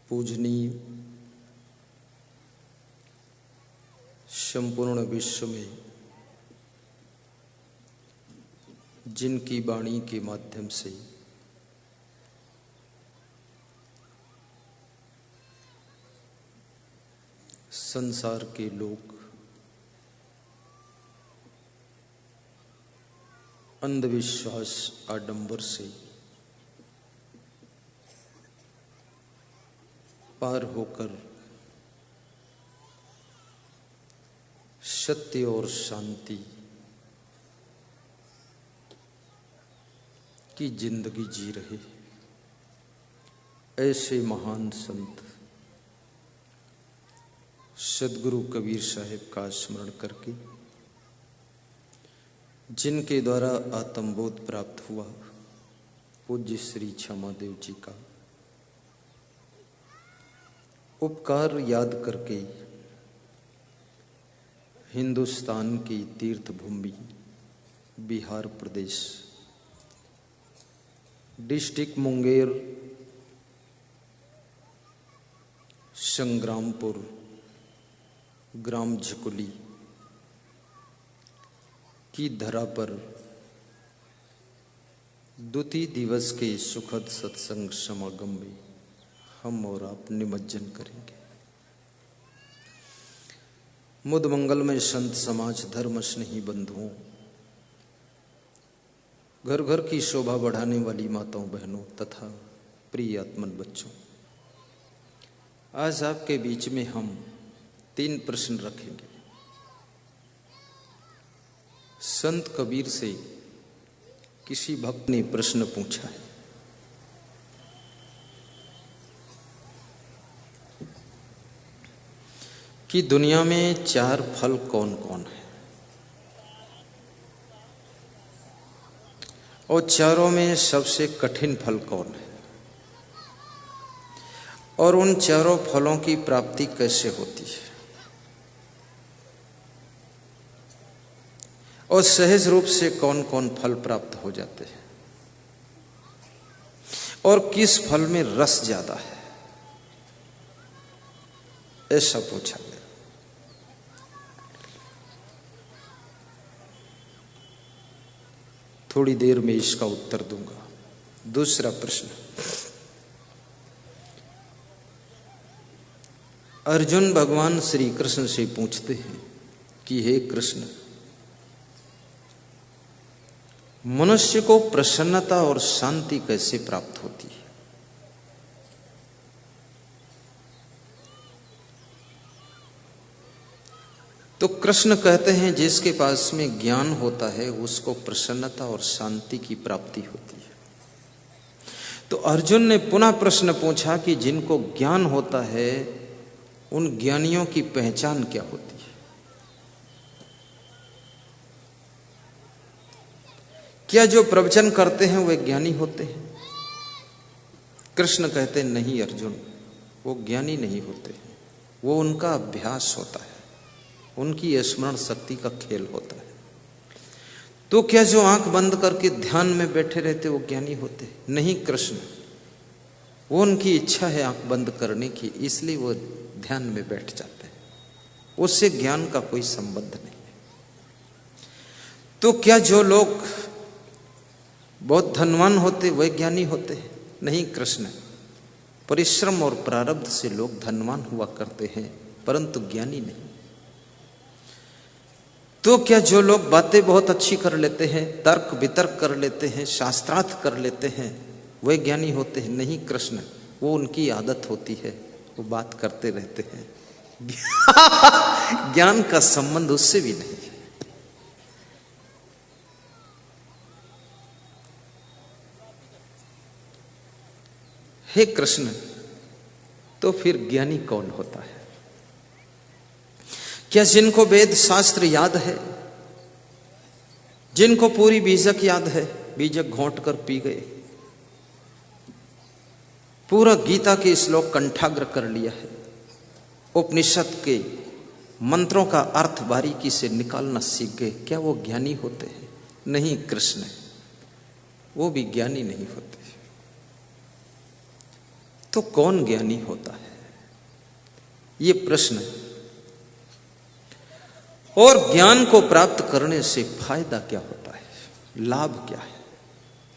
पूजनीय संपूर्ण विश्व में जिनकी वाणी के माध्यम से संसार के लोग अंधविश्वास आडंबर से पार होकर सत्य और शांति की जिंदगी जी रहे ऐसे महान संत सद्गुरु कबीर साहिब का स्मरण करके, जिनके द्वारा आत्मबोध प्राप्त हुआ, पूज्य श्री क्षमादेव जी का उपकार याद करके हिंदुस्तान की तीर्थ भूमि बिहार प्रदेश, डिस्ट्रिक्ट मुंगेर, संग्रामपुर, ग्राम झकुली की धरा पर द्वितीय दिवस के सुखद सत्संग समागम में हम और आप निमज्जन करेंगे। मुद मंगल में संत समाज, धर्म स्नेही बंधुओं, घर घर की शोभा बढ़ाने वाली माताओं बहनों तथा प्रिय आत्मन बच्चों, आज आपके बीच में हम 3 प्रश्न रखेंगे। संत कबीर से किसी भक्त ने प्रश्न पूछा है, कि दुनिया में 4 फल कौन कौन है और चारों में सबसे कठिन फल कौन है, और उन चारों फलों की प्राप्ति कैसे होती है, और सहज रूप से कौन कौन फल प्राप्त हो जाते हैं, और किस फल में रस ज्यादा है, ऐसा पूछा गया। थोड़ी देर में इसका उत्तर दूंगा। दूसरा प्रश्न, अर्जुन भगवान श्री कृष्ण से पूछते हैं कि हे कृष्ण, मनुष्य को प्रसन्नता और शांति कैसे प्राप्त होती है? तो कृष्ण कहते हैं, जिसके पास में ज्ञान होता है उसको प्रसन्नता और शांति की प्राप्ति होती है। तो अर्जुन ने पुनः प्रश्न पूछा कि जिनको ज्ञान होता है उन ज्ञानियों की पहचान क्या होती है? क्या जो प्रवचन करते हैं वे ज्ञानी होते हैं? कृष्ण कहते हैं, नहीं अर्जुन, वो ज्ञानी नहीं होते, वो उनका अभ्यास होता है, उनकी स्मरण शक्ति का खेल होता है। तो क्या जो आंख बंद करके ध्यान में बैठे रहते वो ज्ञानी होते? नहीं कृष्ण, वो उनकी इच्छा है आंख बंद करने की, इसलिए वो ध्यान में बैठ जाते हैं, उससे ज्ञान का कोई संबंध नहीं है। तो क्या जो लोग बहुत धनवान होते वे ज्ञानी होते? नहीं कृष्ण, परिश्रम और प्रारब्ध से लोग धनवान हुआ करते हैं परंतु ज्ञानी नहीं। तो क्या जो लोग बातें बहुत अच्छी कर लेते हैं, तर्क वितर्क कर लेते हैं, शास्त्रार्थ कर लेते हैं, वे ज्ञानी होते हैं? नहीं कृष्ण, वो उनकी आदत होती है, वो बात करते रहते हैं, ज्ञान का संबंध उससे भी नहीं है। हे कृष्ण, तो फिर ज्ञानी कौन होता है? क्या जिनको वेद शास्त्र याद है, जिनको पूरी बीजक याद है, बीजक घोंट कर पी गए, पूरा गीता के श्लोक कंठाग्र कर लिया है, उपनिषद के मंत्रों का अर्थ बारीकी से निकालना सीख गए, क्या वो ज्ञानी होते हैं? नहीं कृष्ण, वो भी ज्ञानी नहीं होते। तो कौन ज्ञानी होता है, ये प्रश्न। और ज्ञान को प्राप्त करने से फायदा क्या होता है, लाभ क्या है,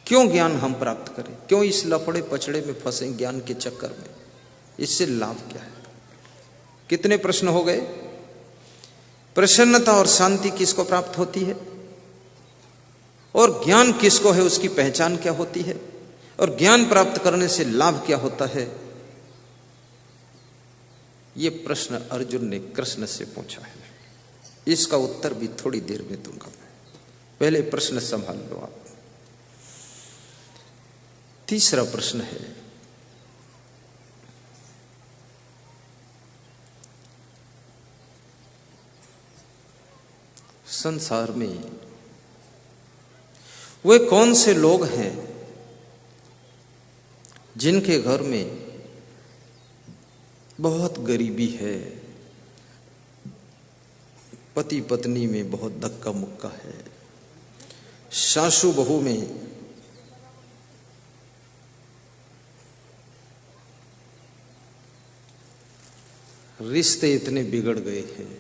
क्यों ज्ञान हम प्राप्त करें, क्यों इस लफड़े पचड़े में फंसे ज्ञान के चक्कर में, इससे लाभ क्या है। कितने प्रश्न हो गए। प्रसन्नता और शांति किसको प्राप्त होती है, और ज्ञान किसको है, उसकी पहचान क्या होती है, और ज्ञान प्राप्त करने से लाभ क्या होता है। यह प्रश्न अर्जुन ने कृष्ण से पूछा है। इसका उत्तर भी थोड़ी देर में दूंगा मैं, पहले प्रश्न संभाल लो आप। तीसरा प्रश्न है, संसार में वे कौन से लोग हैं जिनके घर में बहुत गरीबी है, पति पत्नी में बहुत धक्का मुक्का है, सासू बहू में रिश्ते इतने बिगड़ गए हैं,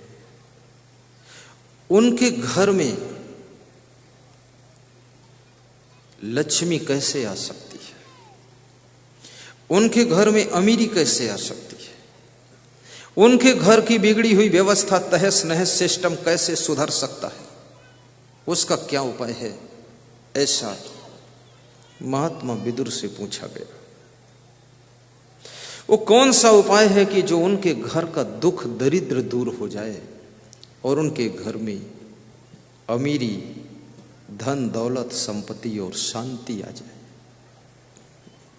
उनके घर में लक्ष्मी कैसे आ सकती है, उनके घर में अमीरी कैसे आ सकती है, उनके घर की बिगड़ी हुई व्यवस्था तहस नहस सिस्टम कैसे सुधर सकता है, उसका क्या उपाय है, ऐसा महात्मा विदुर से पूछा गया। वो कौन सा उपाय है कि जो उनके घर का दुख दरिद्र दूर हो जाए और उनके घर में अमीरी, धन दौलत, संपत्ति और शांति आ जाए।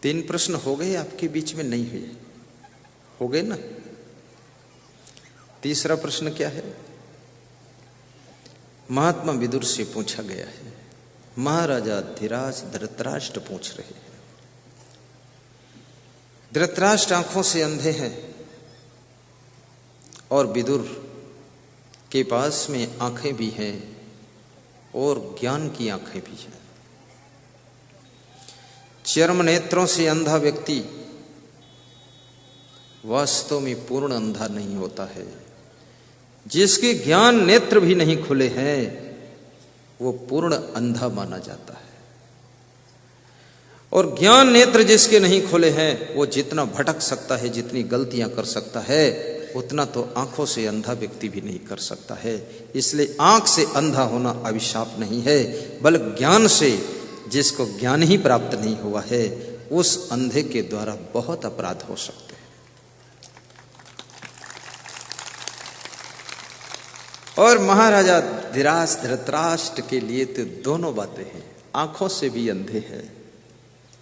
3 प्रश्न हो गए आपके बीच में, नहीं हुए, हो गए ना। तीसरा प्रश्न क्या है, महात्मा विदुर से पूछा गया है। महाराजा धीराज धृतराष्ट्र पूछ रहे हैं। धृतराष्ट्र आंखों से अंधे हैं और विदुर के पास में आंखें भी हैं और ज्ञान की आंखें भी हैं। चर्म नेत्रों से अंधा व्यक्ति वास्तव में पूर्ण अंधा नहीं होता है। जिसके ज्ञान नेत्र भी नहीं खुले हैं वो पूर्ण अंधा माना जाता है, और ज्ञान नेत्र जिसके नहीं खुले हैं वो जितना भटक सकता है, जितनी गलतियां कर सकता है, उतना तो आंखों से अंधा व्यक्ति भी नहीं कर सकता है। इसलिए आंख से अंधा होना अभिशाप नहीं है, बल्कि ज्ञान से जिसको ज्ञान ही प्राप्त नहीं हुआ है उस अंधे के द्वारा बहुत अपराध हो सकते हैं। और महाराजा धीराज धृतराष्ट्र के लिए तो दोनों बातें हैं, आंखों से भी अंधे हैं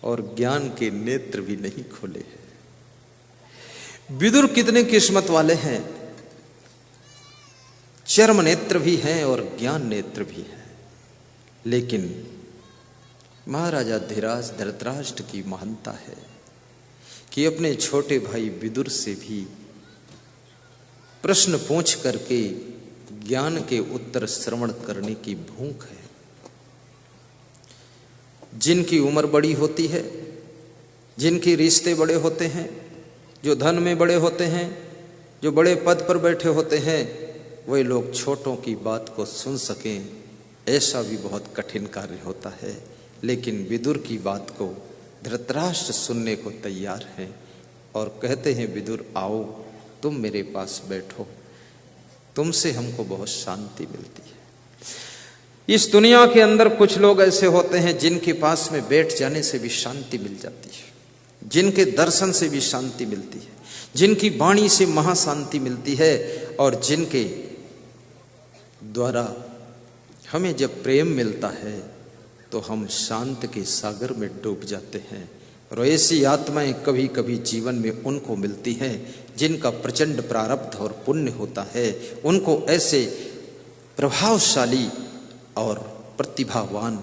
और ज्ञान के नेत्र भी नहीं खोले हैं। विदुर कितने किस्मत वाले हैं, चर्म नेत्र भी हैं और ज्ञान नेत्र भी है। लेकिन महाराजा धीराज धृतराष्ट्र की महानता है कि अपने छोटे भाई विदुर से भी प्रश्न पूछ करके ज्ञान के उत्तर श्रवण करने की भूख है। जिनकी उम्र बड़ी होती है, जिनके रिश्ते बड़े होते हैं, जो धन में बड़े होते हैं, जो बड़े पद पर बैठे होते हैं, वही लोग छोटों की बात को सुन सकें, ऐसा भी बहुत कठिन कार्य होता है। लेकिन विदुर की बात को धृतराष्ट्र सुनने को तैयार हैं और कहते हैं, विदुर आओ, तुम मेरे पास बैठो, तुमसे हमको बहुत शांति मिलती है। इस दुनिया के अंदर कुछ लोग ऐसे होते हैं जिनके पास में बैठ जाने से भी शांति मिल जाती है, जिनके दर्शन से भी शांति मिलती है, जिनकी वाणी से महाशांति मिलती है, और जिनके द्वारा हमें जब प्रेम मिलता है तो हम शांत के सागर में डूब जाते हैं। और ऐसी आत्माएं कभी कभी जीवन में उनको मिलती हैं जिनका प्रचंड प्रारब्ध और पुण्य होता है। उनको ऐसे प्रभावशाली और प्रतिभावान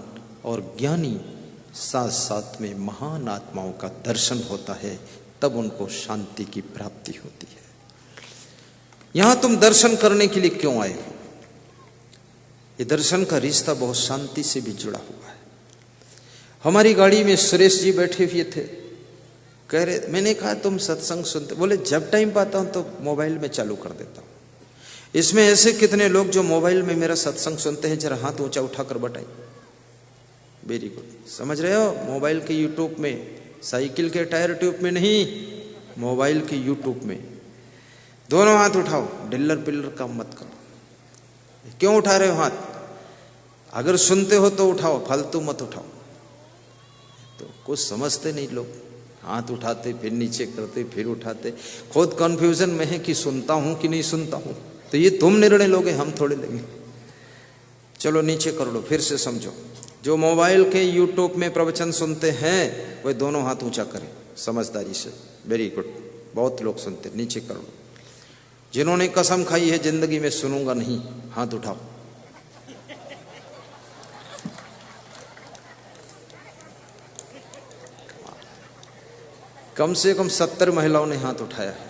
और ज्ञानी साथ साथ में महान आत्माओं का दर्शन होता है, तब उनको शांति की प्राप्ति होती है। यहां तुम दर्शन करने के लिए क्यों आए हो? ये दर्शन का रिश्ता बहुत शांति से भी जुड़ा हुआ है। हमारी गाड़ी में सुरेश जी बैठे हुए थे, कह रहे, मैंने कहा तुम सत्संग सुनते? बोले जब टाइम पाता हूं तो मोबाइल में चालू कर देता हूं। इसमें ऐसे कितने लोग जो मोबाइल में मेरा सत्संग सुनते हैं, जरा हाथ ऊंचा उठाकर बताइए। Very good. समझ रहे हो? मोबाइल के यूट्यूब में, साइकिल के टायर ट्यूब में नहीं, मोबाइल के यूट्यूब में। दोनों हाथ उठाओ, डिल्लर पिल्लर काम मत करो। क्यों उठा रहे हो हाथ? अगर सुनते हो तो उठाओ, फालतू मत उठाओ। तो कुछ समझते नहीं लोग, हाथ उठाते फिर नीचे करते फिर उठाते, खुद कंफ्यूजन में है कि सुनता हूं कि नहीं सुनता हूं। तो ये तुम निर्णय लोगे, हम थोड़े लेंगे। चलो नीचे कर लो, फिर से समझो। जो मोबाइल के यूट्यूब में प्रवचन सुनते हैं वे दोनों हाथ ऊंचा करें समझदारी से। Very good. बहुत लोग सुनते, नीचे कर लो। जिन्होंने कसम खाई है जिंदगी में सुनूंगा नहीं, हाथ उठाओ। कम से कम 70 महिलाओं ने हाथ उठाया है।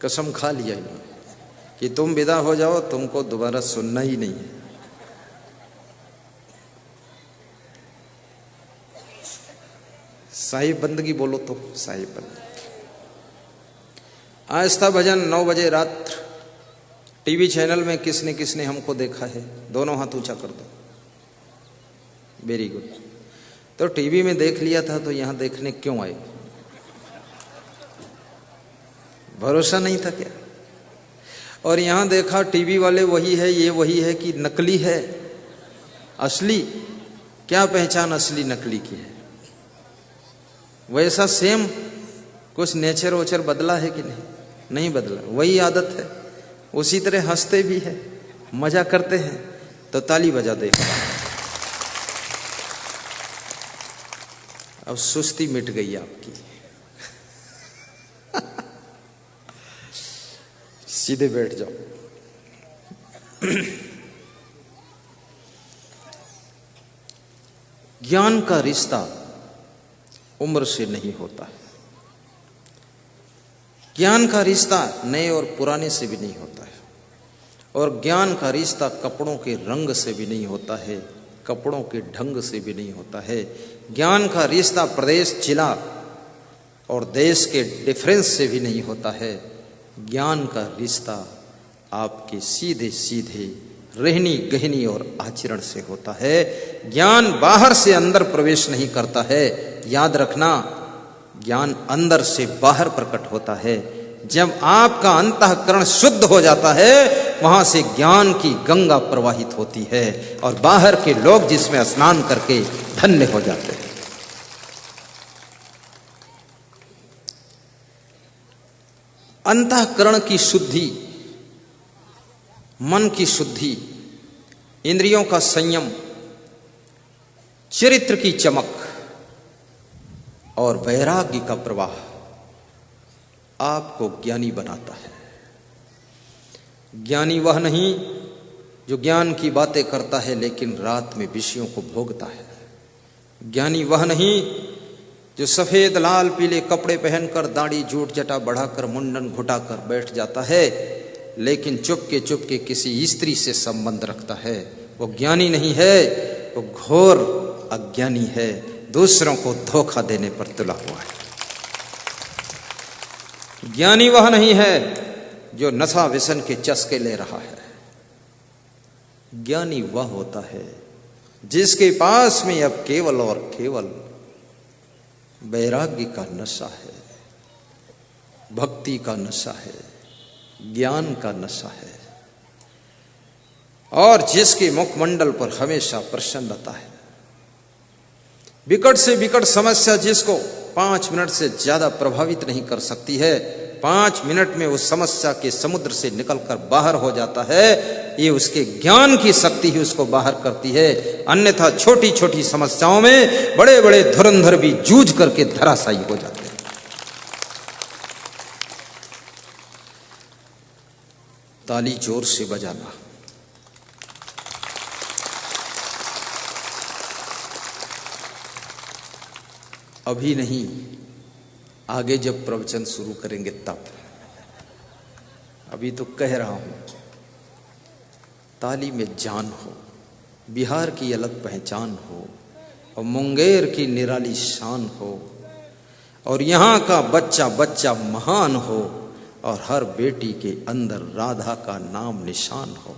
कसम खा लिया इन्होंने कि तुम विदा हो जाओ, तुमको दोबारा सुनना ही नहीं है। साहिब बंदगी बोलो तो साहिब बंदगी। आस्था भजन 9 बजे रात टीवी चैनल में किसने किसने हमको देखा है? दोनों हाथ ऊंचा कर दो। Very good. तो टीवी में देख लिया था तो यहां देखने क्यों आए? भरोसा नहीं था क्या? और यहां देखा टीवी वाले वही है, ये वही है कि नकली है, असली? क्या पहचान असली नकली की है? वैसा सेम कुछ नेचर वोचर बदला है कि नहीं? नहीं बदला, वही आदत है। उसी तरह हंसते भी है, मजा करते हैं, तो ताली बजा दे। अब सुस्ती मिट गई आपकी। सीधे बैठ जाओ। ज्ञान का रिश्ता उम्र से नहीं होता है। ज्ञान का रिश्ता नए और पुराने से भी नहीं होता है। और ज्ञान का रिश्ता कपड़ों के रंग से भी नहीं होता है, कपड़ों के ढंग से भी नहीं होता है। ज्ञान का रिश्ता प्रदेश, जिला और देश के डिफरेंस से भी नहीं होता है। ज्ञान का रिश्ता आपके सीधे सीधे रहनी गहनी और आचरण से होता है। ज्ञान बाहर से अंदर प्रवेश नहीं करता है। याद रखना, ज्ञान अंदर से बाहर प्रकट होता है। जब आपका अंतःकरण शुद्ध हो जाता है, वहां से ज्ञान की गंगा प्रवाहित होती है और बाहर के लोग जिसमें स्नान करके धन्य हो जाते हैं। अंतःकरण की शुद्धि, मन की शुद्धि, इंद्रियों का संयम, चरित्र की चमक और वैराग्य का प्रवाह आपको ज्ञानी बनाता है। ज्ञानी वह नहीं जो ज्ञान की बातें करता है लेकिन रात में विषयों को भोगता है। ज्ञानी वह नहीं जो सफेद लाल पीले कपड़े पहनकर दाढ़ी जूट जटा बढ़ाकर मुंडन घुटाकर बैठ जाता है लेकिन चुपके किसी स्त्री से संबंध रखता है। वो ज्ञानी नहीं है, वो घोर अज्ञानी है, दूसरों को धोखा देने पर तुला हुआ है। ज्ञानी वह नहीं है जो नशा व्यसन के चस्के ले रहा है। ज्ञानी वह होता है जिसके पास में अब केवल और केवल वैराग्य का नशा है, भक्ति का नशा है, ज्ञान का नशा है और जिसके मुखमंडल पर हमेशा प्रसन्नता है। विकट से विकट समस्या जिसको 5 मिनट से ज्यादा प्रभावित नहीं कर सकती है, 5 मिनट में उस समस्या के समुद्र से निकलकर बाहर हो जाता है। ये उसके ज्ञान की शक्ति ही उसको बाहर करती है। अन्यथा छोटी छोटी समस्याओं में बड़े बड़े धुरंधर भी जूझ करके धराशायी हो जाते हैं। ताली जोर से बजाना। अभी नहीं, आगे जब प्रवचन शुरू करेंगे तब। अभी तो कह रहा हूं, ताली में जान हो, बिहार की अलग पहचान हो और मुंगेर की निराली शान हो, और यहाँ का बच्चा बच्चा महान हो, और हर बेटी के अंदर राधा का नाम निशान हो।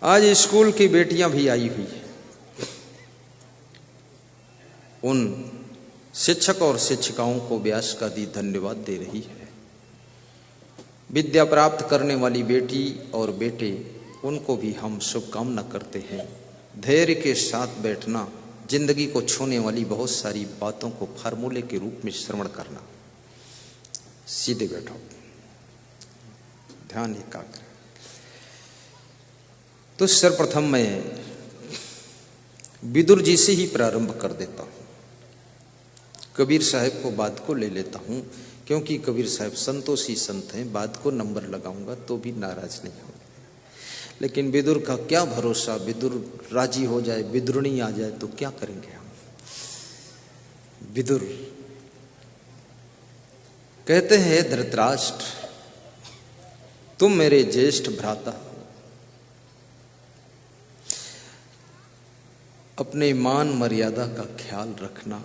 आज स्कूल की बेटियां भी आई हुई है, उन शिक्षक और शिक्षिकाओं को व्यास का दी धन्यवाद दे रही है। विद्या प्राप्त करने वाली बेटी और बेटे, उनको भी हम शुभकामना करते हैं। धैर्य के साथ बैठना, जिंदगी को छूने वाली बहुत सारी बातों को फार्मूले के रूप में श्रवण करना। सीधे बैठो, ध्यान एकाग्र। तो सर्वप्रथम मैं विदुर जी से ही प्रारंभ कर देता हूं। कबीर साहब को बाद को ले लेता हूं, क्योंकि कबीर साहब संतोषी संत हैं। बाद को नंबर लगाऊंगा तो भी नाराज नहीं होंगे, लेकिन विदुर का क्या भरोसा, विदुर राजी हो जाए, विदुरणी आ जाए तो क्या करेंगे हम। विदुर कहते हैं, धृतराष्ट्र तुम मेरे ज्येष्ठ भ्राता हो, अपने मान मर्यादा का ख्याल रखना।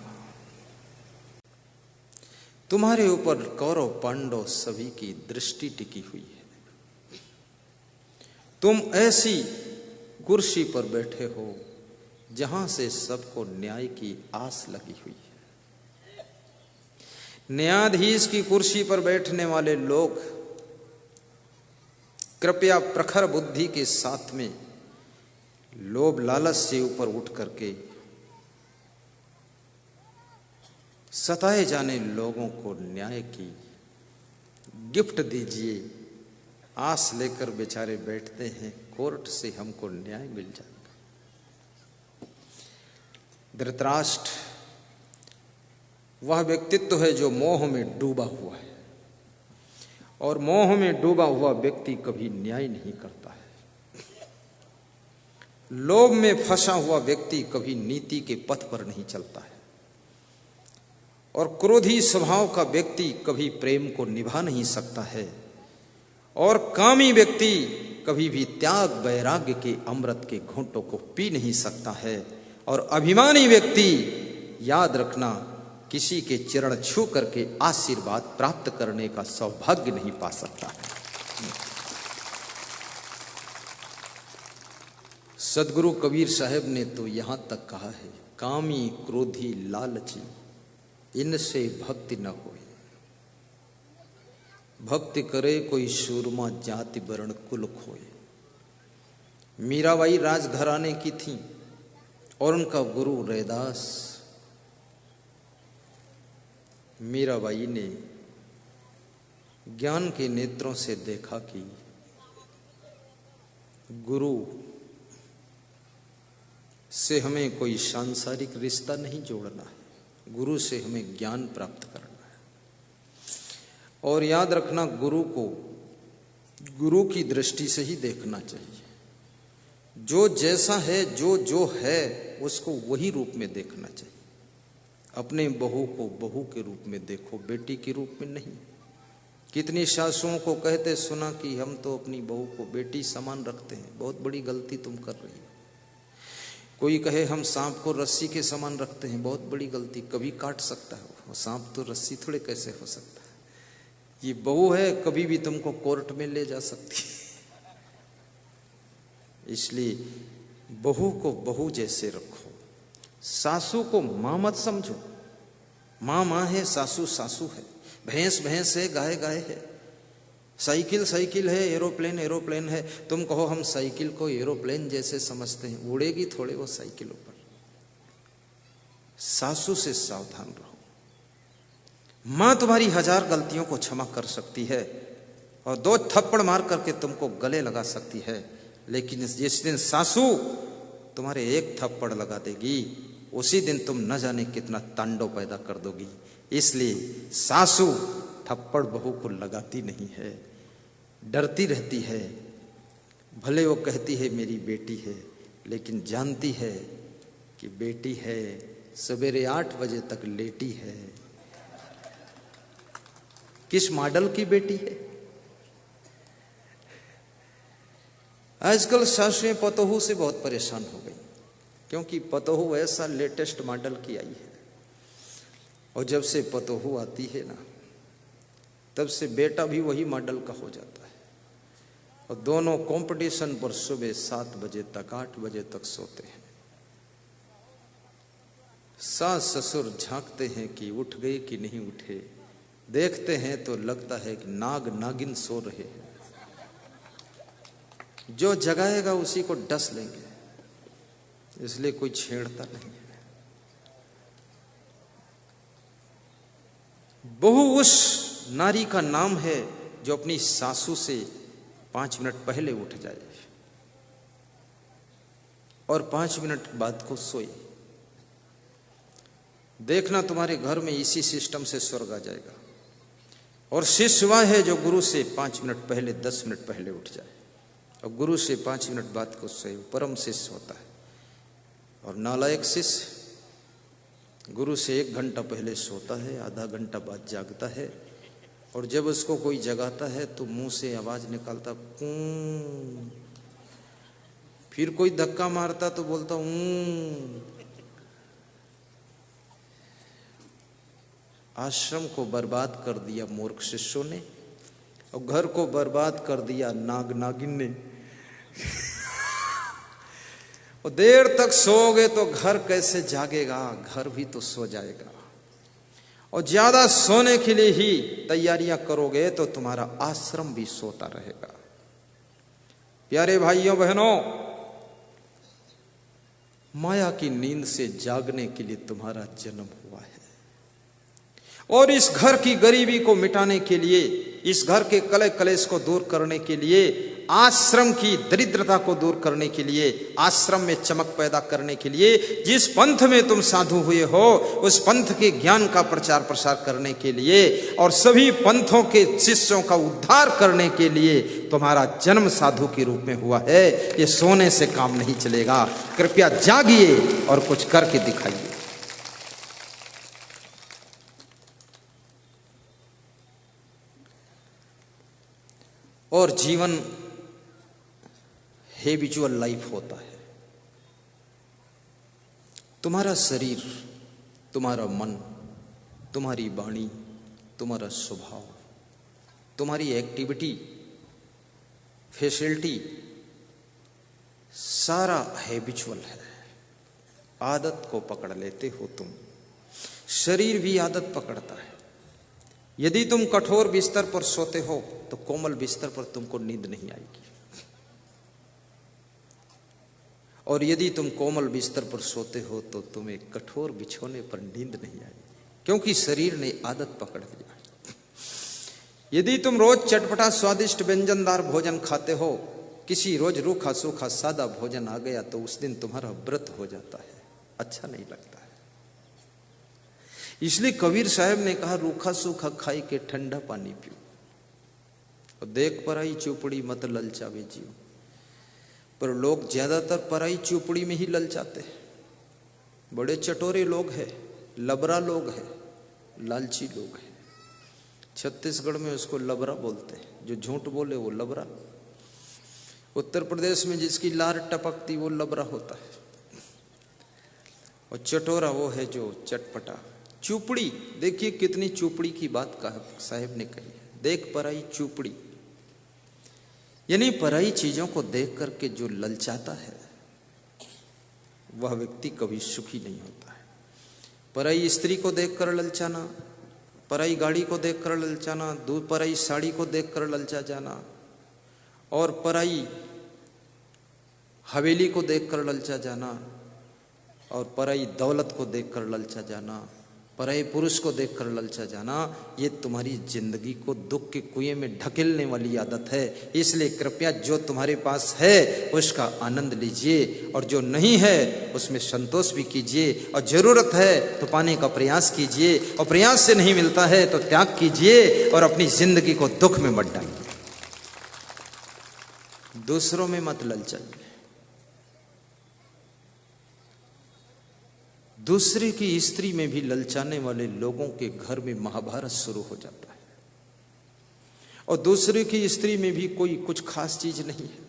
तुम्हारे ऊपर कौरव पांडव सभी की दृष्टि टिकी हुई है। तुम ऐसी कुर्सी पर बैठे हो जहां से सबको न्याय की आस लगी हुई है। न्यायाधीश की कुर्सी पर बैठने वाले लोग कृपया प्रखर बुद्धि के साथ में लोभ लालच से ऊपर उठ करके सताए जाने लोगों को न्याय की गिफ्ट दीजिए। आस लेकर बेचारे बैठते हैं, कोर्ट से हमको न्याय मिल जाएगा। धृतराष्ट्र वह व्यक्तित्व है जो मोह में डूबा हुआ है, और मोह में डूबा हुआ व्यक्ति कभी न्याय नहीं करता है। लोभ में फंसा हुआ व्यक्ति कभी नीति के पथ पर नहीं चलता है, और क्रोधी स्वभाव का व्यक्ति कभी प्रेम को निभा नहीं सकता है, और कामी व्यक्ति कभी भी त्याग वैराग्य के अमृत के घूंटों को पी नहीं सकता है, और अभिमानी व्यक्ति, याद रखना, किसी के चरण छू करके आशीर्वाद प्राप्त करने का सौभाग्य नहीं पा सकता है। सदगुरु कबीर साहब ने तो यहां तक कहा है, कामी क्रोधी लालची इनसे भक्ति न होए। भक्ति करे कोई सूरमा जाति वर्ण कुल खोए। मीराबाई राजघराने की थी और उनका गुरु रैदास। मीराबाई ने ज्ञान के नेत्रों से देखा कि गुरु से हमें कोई सांसारिक रिश्ता नहीं जोड़ना है, गुरु से हमें ज्ञान प्राप्त करना है। और याद रखना, गुरु को गुरु की दृष्टि से ही देखना चाहिए। जो जैसा है, जो है, उसको वही रूप में देखना चाहिए। अपने बहू को बहू के रूप में देखो, बेटी के रूप में नहीं। कितनी सासुओं को कहते सुना कि हम तो अपनी बहू को बेटी समान रखते हैं। बहुत बड़ी गलती तुम कर रही हो। कोई कहे हम सांप को रस्सी के समान रखते हैं, बहुत बड़ी गलती। कभी काट सकता है वो सांप, तो रस्सी थोड़े कैसे हो सकता है। ये बहू है, कभी भी तुमको कोर्ट में ले जा सकती है। इसलिए बहू को बहू जैसे रखो। सासू को मां मत समझो। मां मां है, सासू सासू है। भैंस भैंस है, गाय गाय है। साइकिल साइकिल है, एरोप्लेन एरोप्लेन है। तुम कहो हम साइकिल को एरोप्लेन जैसे समझते हैं, उड़ेगी थोड़े वो साइकिलों पर। सासू से सावधान रहो। मां तुम्हारी 1000 गलतियों को क्षमा कर सकती है और 2 थप्पड़ मार करके तुमको गले लगा सकती है, लेकिन जिस दिन सासू तुम्हारे 1 थप्पड़ लगा देगी, उसी दिन तुम न जाने कितना तांडव पैदा कर दोगी। इसलिए सासू थप्पड़ बहू को लगाती नहीं है, डरती रहती है। भले वो कहती है मेरी बेटी है, लेकिन जानती है कि बेटी है, सवेरे 8 बजे तक लेटी है। किस मॉडल की बेटी है? आजकल सासुएं पतोहू से बहुत परेशान हो गई, क्योंकि पतोहू ऐसा लेटेस्ट मॉडल की आई है, और जब से पतोहू आती है ना, तब से बेटा भी वही मॉडल का हो जाता है, और दोनों कंपटीशन पर सुबह 7 बजे तक 8 बजे तक सोते हैं। सास ससुर झांकते हैं कि उठ गए कि नहीं उठे, देखते हैं तो लगता है कि नाग नागिन सो रहे हैं, जो जगाएगा उसी को डस लेंगे, इसलिए कोई छेड़ता नहीं है। बहू उस नारी का नाम है जो अपनी सासू से 5 मिनट पहले उठ जाए और 5 मिनट बाद को सोए। देखना तुम्हारे घर में इसी सिस्टम से स्वर्ग आ जाएगा। और शिष्य वह है जो गुरु से 5 मिनट पहले 10 मिनट पहले उठ जाए और गुरु से 5 मिनट बाद को सोए, परम शिष्य होता है। और नालायक शिष्य गुरु से 1 घंटा पहले सोता है, आधा घंटा बाद जागता है, और जब उसको कोई जगाता है तो मुंह से आवाज निकालता कूं, फिर कोई धक्का मारता तो बोलता ऊं। आश्रम को बर्बाद कर दिया मूर्ख शिष्यों ने, और घर को बर्बाद कर दिया नाग नागिन ने। और देर तक सोओगे तो घर कैसे जागेगा, घर भी तो सो जाएगा। और ज्यादा सोने के लिए ही तैयारियां करोगे तो तुम्हारा आश्रम भी सोता रहेगा। प्यारे भाइयों बहनों, माया की नींद से जागने के लिए तुम्हारा जन्म हुआ है, और इस घर की गरीबी को मिटाने के लिए, इस घर के कलह कलेश को दूर करने के लिए, आश्रम की दरिद्रता को दूर करने के लिए, आश्रम में चमक पैदा करने के लिए, जिस पंथ में तुम साधु हुए हो उस पंथ के ज्ञान का प्रचार प्रसार करने के लिए और सभी पंथों के शिष्यों का उद्धार करने के लिए तुम्हारा जन्म साधु के रूप में हुआ है। ये सोने से काम नहीं चलेगा। कृपया जागिए और कुछ करके दिखाइए। और जीवन हैबिचुअल लाइफ होता है। तुम्हारा शरीर, तुम्हारा मन, तुम्हारी वाणी, तुम्हारा स्वभाव, तुम्हारी एक्टिविटी, फैसिलिटी सारा हैबिचुअल है। आदत को पकड़ लेते हो तुम। शरीर भी आदत पकड़ता है। यदि तुम कठोर बिस्तर पर सोते हो तो कोमल बिस्तर पर तुमको नींद नहीं आएगी, और यदि तुम कोमल बिस्तर पर सोते हो तो तुम्हें कठोर बिछोने पर नींद नहीं आएगी, क्योंकि शरीर ने आदत पकड़ लिया। यदि तुम रोज चटपटा स्वादिष्ट व्यंजनदार भोजन खाते हो, किसी रोज रूखा सूखा सादा भोजन आ गया तो उस दिन तुम्हारा व्रत हो जाता है, अच्छा नहीं लगता है। इसलिए कबीर साहब ने कहा, रूखा सूखा खाई के ठंडा पानी पियो, और देख पराई चुपड़ी मत ललचावे जियो। पर लोग ज्यादातर पराई चुपड़ी में ही ललचाते हैं। बड़े चटोरे लोग हैं, लबरा लोग हैं, लालची लोग हैं। छत्तीसगढ़ में उसको लबरा बोलते हैं, जो झूठ बोले वो लबरा। उत्तर प्रदेश में जिसकी लार टपकती वो लबरा होता है, और चटोरा वो है जो चटपटा। चुपड़ी, देखिए कितनी चुपड़ी की बात साहब ने कही है। देख पराई चुपड़ी, यानी पराई चीजों को देख करके जो ललचाता है वह व्यक्ति कभी सुखी नहीं होता है। पराई स्त्री को देखकर ललचाना, पराई गाड़ी को देखकर ललचाना, पराई साड़ी को देखकर ललचा जाना, और पराई हवेली को देखकर ललचा जाना, और पराई दौलत को देखकर ललचा जाना, पराये पुरुष को देखकर ललचा जाना, ये तुम्हारी जिंदगी को दुख के कुएं में ढकेलने वाली आदत है। इसलिए कृपया जो तुम्हारे पास है उसका आनंद लीजिए, और जो नहीं है उसमें संतोष भी कीजिए, और जरूरत है तो पाने का प्रयास कीजिए, और प्रयास से नहीं मिलता है तो त्याग कीजिए, और अपनी जिंदगी को दुख में मत डालिए। दूसरों में मत ललचाइए। दूसरे की स्त्री में भी ललचाने वाले लोगों के घर में महाभारत शुरू हो जाता है, और दूसरे की स्त्री में भी कोई कुछ खास चीज नहीं है।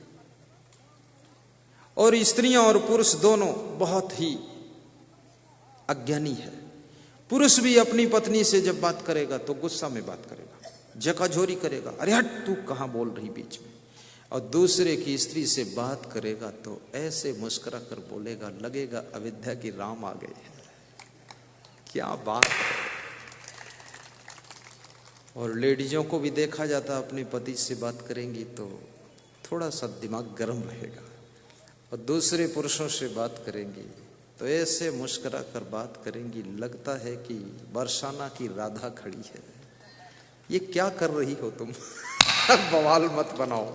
और स्त्रियां और पुरुष दोनों बहुत ही अज्ञानी है। पुरुष भी अपनी पत्नी से जब बात करेगा तो गुस्सा में बात करेगा, जकाझोरी करेगा, अरे हट तू कहां बोल रही बीच में। और दूसरे की स्त्री से बात करेगा तो ऐसे मुस्कुरा कर बोलेगा, लगेगा अयोध्या की राम आ गए हैं। क्या बात है। और लेडीजों को भी देखा जाता अपने पति से बात करेंगी तो थोड़ा सा दिमाग गर्म रहेगा, और दूसरे पुरुषों से बात करेंगी तो ऐसे मुस्कुरा कर बात करेंगी, लगता है कि बरसाना की राधा खड़ी है। ये क्या कर रही हो तुम? बवाल मत बनाओ।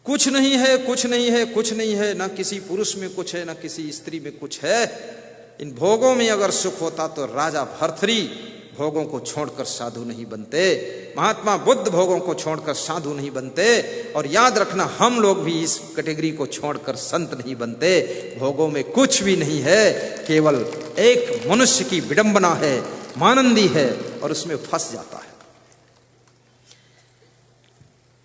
कुछ नहीं है, कुछ नहीं है, कुछ नहीं है, ना किसी पुरुष में कुछ है, ना किसी स्त्री में कुछ है। इन भोगों में अगर सुख होता तो राजा भर्तृ भोगों को छोड़कर साधु नहीं बनते, महात्मा बुद्ध भोगों को छोड़कर साधु नहीं बनते। और याद रखना, हम लोग भी इस कैटेगरी को छोड़कर संत नहीं बनते। भोगों में कुछ भी नहीं है, केवल एक मनुष्य की विडंबना है, मानंदी है, और उसमें फंस जाता है।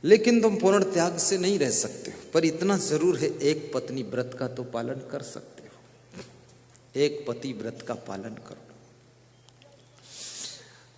लेकिन तुम पूर्ण त्याग से नहीं रह सकते हो, पर इतना जरूर है, एक पत्नी व्रत का तो पालन कर सकते हो। एक पति व्रत का पालन करो,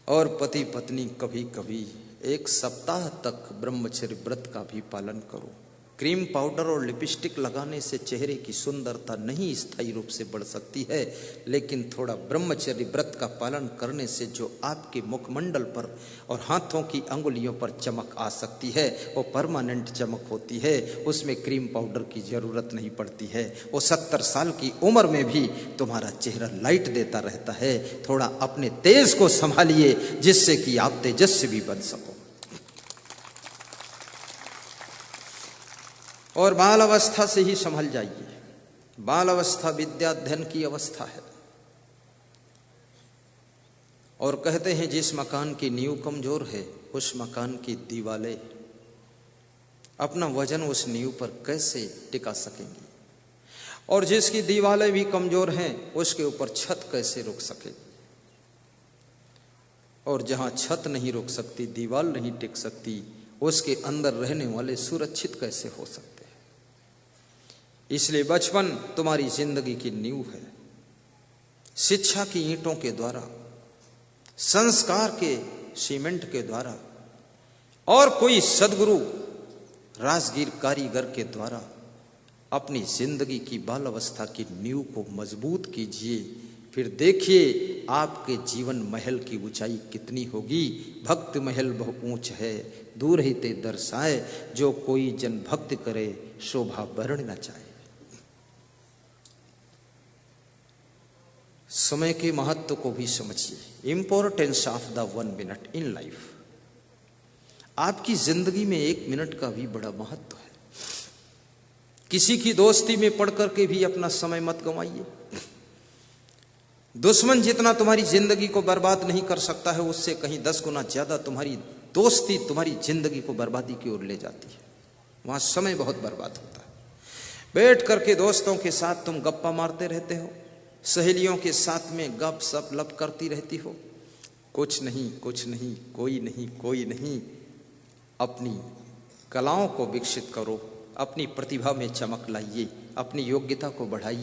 और पति पत्नी कभी कभी एक सप्ताह तक ब्रह्मचर्य व्रत का भी पालन करो। क्रीम पाउडर और लिपस्टिक लगाने से चेहरे की सुंदरता नहीं स्थायी रूप से बढ़ सकती है, लेकिन थोड़ा ब्रह्मचर्य व्रत का पालन करने से जो आपके मुखमंडल पर और हाथों की अंगुलियों पर चमक आ सकती है, वो परमानेंट चमक होती है। उसमें क्रीम पाउडर की जरूरत नहीं पड़ती है। वो 70 साल की उम्र में भी तुम्हारा चेहरा लाइट देता रहता है। थोड़ा अपने तेज को संभालिए, जिससे कि आप तेजस्वी भी बन सको। और बाल अवस्था से ही संभल जाइए। बाल अवस्था विद्या अध्ययन की अवस्था है। और कहते हैं जिस मकान की नींव कमजोर है, उस मकान की दीवारें अपना वजन उस नींव पर कैसे टिका सकेंगी, और जिसकी दीवारें भी कमजोर हैं, उसके ऊपर छत कैसे रुक सकेगी। और जहां छत नहीं रुक सकती, दीवार नहीं टिक सकती, उसके अंदर रहने वाले सुरक्षित कैसे हो सकते हैं। इसलिए बचपन तुम्हारी जिंदगी की नींव है। शिक्षा की ईंटों के द्वारा, संस्कार के सीमेंट के द्वारा, और कोई सदगुरु राजगीर कारीगर के द्वारा अपनी जिंदगी की बाल अवस्था की नींव को मजबूत कीजिए। फिर देखिए आपके जीवन महल की ऊंचाई कितनी होगी। भक्त महल बहु ऊंच है, दूर ही ते दर्शाए, जो कोई जन भक्ति करे, शोभा वर्ण न चाहे। समय के महत्व को भी समझिए। Importance of the 1 minute in life. आपकी जिंदगी में 1 मिनट का भी बड़ा महत्व है। किसी की दोस्ती में पड़ करके भी अपना समय मत गंवाइए। दुश्मन जितना तुम्हारी जिंदगी को बर्बाद नहीं कर सकता है, उससे कहीं 10 गुना ज्यादा तुम्हारी दोस्ती तुम्हारी जिंदगी को बर्बादी की ओर ले जाती है। वहां समय बहुत बर्बाद होता है। बैठ करके दोस्तों के साथ तुम गप्पा मारते रहते हो, सहेलियों के साथ में गप सप लप करती रहती हो। कुछ नहीं, कुछ नहीं, कोई नहीं, कोई नहीं। अपनी कलाओं को विकसित करो, अपनी प्रतिभा में चमक लाइए, अपनी योग्यता को बढ़ाइए।